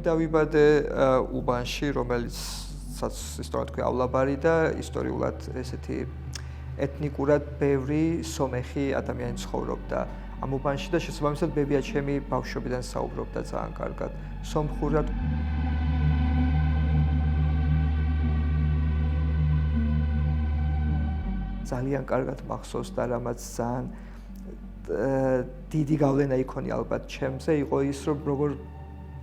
დავიბადე უბანში, რომელიც ისტორიულად თქვი ავლაბარი და ისტორიულად ესეთი ეთნიკურად ბევრი სომეხი ადამიანი ცხოვრობდა ამ უბანში და შესაბამისად ბებია ჩემი ბავშვობიდან საუბრობდა ძალიან კარგად სომხურად. ძალიან კარგად მახსოვს და რამაც ძალიან დიდი გავლენა იქონია ალბათ ჩემზე იყო ის რომ როგორ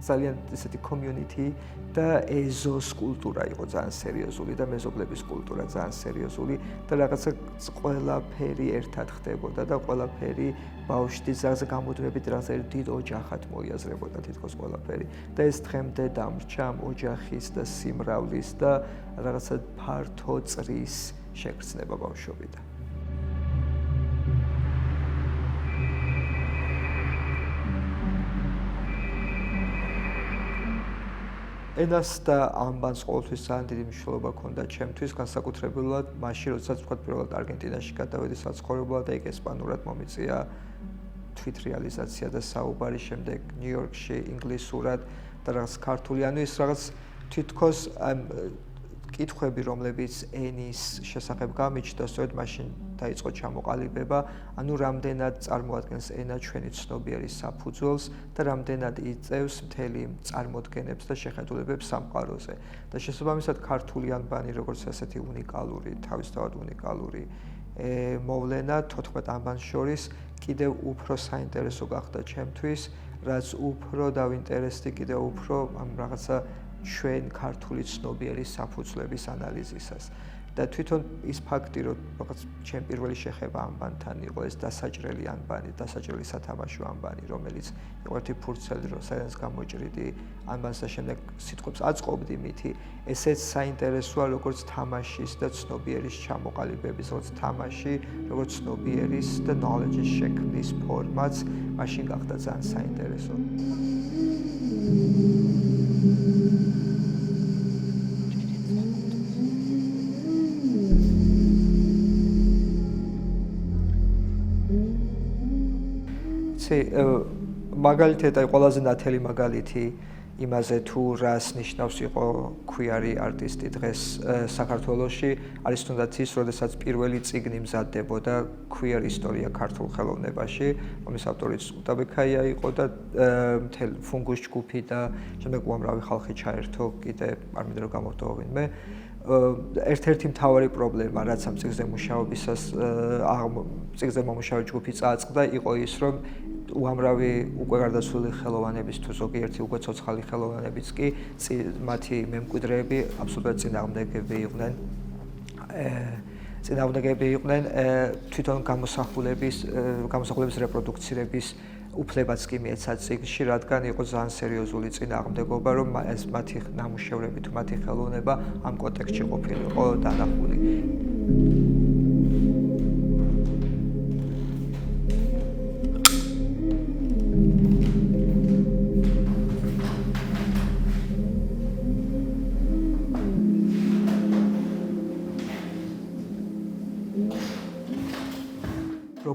ძალიან ესეთი community და ეზოს კულტურა იყო ძალიან სერიოზული და მეზობლების კულტურა ძალიან სერიოზული და რაღაცა ყველაფერი ერთად ხდებოდა და ყველაფერი ბავშვის ზაზე გამოდვებით რაღაცა დიდ ოჯახად მოიაზრებოდა თითქოს ყველაფერი და ეს დღემდე დამრჩა ამ ოჯახის და სიმრავლის და რაღაცა ფართო წრის შეგრძნება ბავშვობიდან. ენას და ამბანს ყოველთვის ძალიან დიდი მნიშვნელობა ჰქონდა ჩემთვის, განსაკუთრებულად მაშინ, როდესაც ვთქვათ, პირველად არგენტინაში გადავედი საცხოვრებლად და იქ ესპანურად მომიწია თვითრეალიზაცია და საუბარი, შემდეგ ნიუ-იორკში ინგლისურად და რაღაც ქართული, ანუ ის რაღაც თითქოს კითხვები, რომლებიც ენის შესახებ გამიჩნდა, სწორედ მაშინ დაიწყო ჩამოყალიბება, ანუ რამდენად წარმოადგენს ენა ჩვენი ცნობიერის საფუძველს და რამდენად იწევს მთელი წარმოდგენებს და შეხედულებებს სამყაროზე. და შესაბამისად ქართული ანბანი, როგორც ასეთი უნიკალური, თავისთავად უნიკალური მოვლენა 14 ანბანს შორის კიდევ უფრო საინტერესო გახდა ჩემთვის, რაც უფრო დავინტერესდი კიდევ უფრო ამ რაღაცა ჩვენ ქართული ცნობიერის საფუძვლების ანალიზისას. და თვითონ ის ფაქტი, რომ რაღაც ჩემ პირველი შეხება ანბანთან იყო ეს დასაჭრელი ანბანი, დასაჭრელი სათამაშო ანბანი, რომელიც იყო ერთი ფურცელი, რომ საერთოდ გამოჭრიდი ანბანს და შემდეგ სიტყვებს აწყობდი მითი, ესეც საინტერესოა როგორც თამაშის და ცნობიერის ჩამოყალიბების, როგორც თამაში, როგორც ცნობიერის და knowledge-ის შექმნის ფორმაც, მაშინ გახდა ძალიან საინტერესო. მაგალითად აი ყველაზე ნათელი მაგალითი იმაზე თუ რას ნიშნავს იყო ქვიარი არტისტი დღეს საქართველოში არის თუნდაც ის, როდესაც პირველი წიგნი მზადდებოდა ქვიარ ისტორია ქართულ ხელოვნებაში, რომლის ავტორიც უტაბექაია იყო და მთელ ფუნგუს ჯგუფი და შემდეგ უამრავი ხალხი ჩაერთო, კიდე არ მინდა რომ გამოვტოვო ვინმე. ერთ-ერთი მთავარი პრობლემა, რაც ამ წიგნზე მუშაობისას წიგნზე მომუშავე ჯგუფი წააწყდა, იყო ის, რომ უამრავი უკვე გარდაცვლილი ხელოვანების თუ ზოგიერთი უკვე ცოცხალი ხელოვანებიც კი მათი მემკვიდრეები აბსოლუტურად წინააღმდეგები იყვნენ თვითონ გამოსახულების რეპროდუქცირების უფლებაც კი მიეცათ წიგნში, რადგან იყო ძალიან სერიოზული წინააღმდეგობა, რომ ეს მათი ნამუშევრები თუ მათი ხელოვნება ამ კონტექსტში ყოფილიყო დანახული.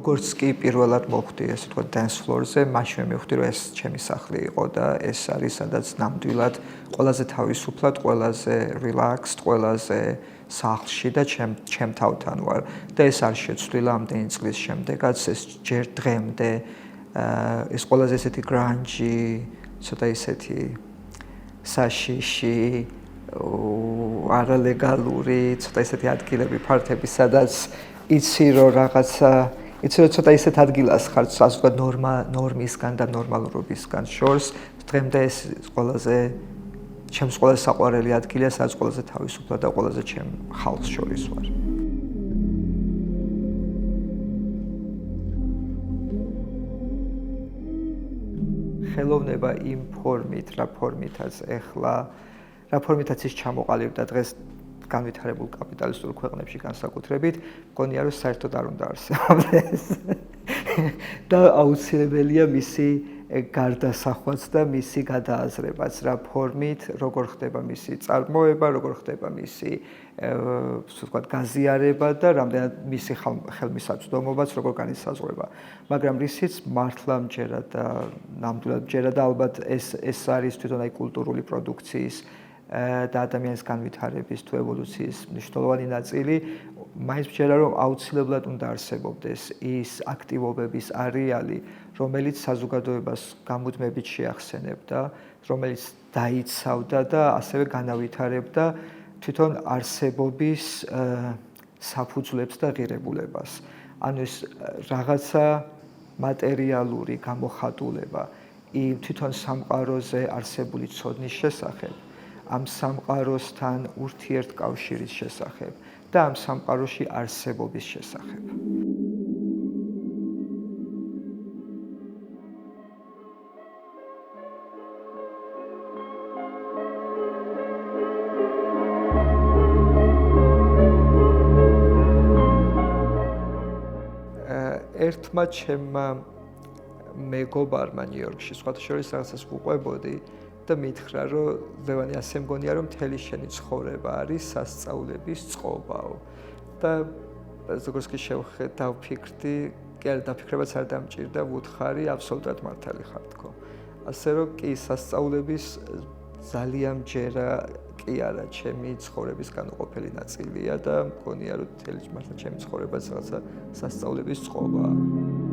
როგორც კი პირველად მოხვდი ესე თქვა dance floor-ზე, მაშინ მივხვდი რომ ეს ჩემი სახლი იყო და ეს არის სადაც ნამდვილად ყველაზე თავისუფლად, ყველაზე relaxed, ყველაზე სახლში და ჩემ თავთან ვარ და ეს არ შეცვლილა ამდენი წლის შემდეგაც, ეს ჯერ დღემდე ეს ყველაზე ესეთი grunge, ცოტა ისეთი საშიში, არალეგალური, ცოტა ისეთი ადგილები, ფართები, სადაც იცი რომ რაღაცა იცი რომ ცოტა ისეთ ადგილას ხარ, ასე ვთქვათ, ნორმისგან და ნორმალურობისგან შორს, დღემდე ეს ჩემს ყველაზე საყვარელი ადგილია, სადაც ყველაზე თავისუფლად და ყველაზე ჩემ ხალხს შორის ვარ. ხელოვნება იმ ფორმით, რა ფორმითაც ის ჩამოყალიბდა დღეს განვითარებულ კაპიტალისტურ ქვეყნებში განსაკუთრებით, მგონია რომ საერთოდ არ უნდა არსებობდეს. და აუცილებელია მისი გარდასახვაც და მისი გადააზრებაც, რა ფორმით, როგორ ხდება მისი წარმოება, როგორ ხდება მისი ასე ვთქვათ, გაზიარება და რამდენად მისი ხელმისაწვდომობაც როგორ განისაზღვრება. მაგრამ რისიც მართლა მჯერა და ნამდვილად მჯერა და ალბათ ეს არის თვითონ აი კულტურული პროდუქციის და ადამიანის განვითარების თუ ევოლუციის მნიშვნელოვანი ნაწილი, მაინც მჯერა რომ აუცილებლად უნდა არსებობდეს ის აქტივობების არეალი, რომელიც საზოგადოებას გამუდმებით შეახსენებდა, რომელიც დაიცავდა და ასევე განავითარებდა თვითონ არსებობის საფუძვლებს და ღირებულებას. ანუ ეს რაღაცა მატერიალური გამოხატულება იმ თვითონ სამყაროზე არსებული ცოდნის შესახებ, ამ სამყაროსთან ურთიერთკავშირის შესახებ და ამ სამყაროში არსებობის შესახებ. ერთმა ჩემმა მეგობარმა ნიუ-იორკში სხვათა შორის რაღაცას ვუყვებოდი და მითხრა, რომ ლევანი ასე მგონია, რომ მთელი შენი ცხოვრება არის სასწავლების წყობაო. და როგორც კი დავფიქრდი, კი არა დაფიქრებაც არ დამჭირდა, ვუთხარი, აბსოლუტურად მართალი ხარ თქო. ასე რომ კი სასწავლების ძალიან მჯერა კი არა ჩემი ცხოვრების განუყოფელი ნაწილია და მგონია, რომ მთელი მართლა ჩემი ცხოვრებაც რაღაცა სასწავლების წყობაა.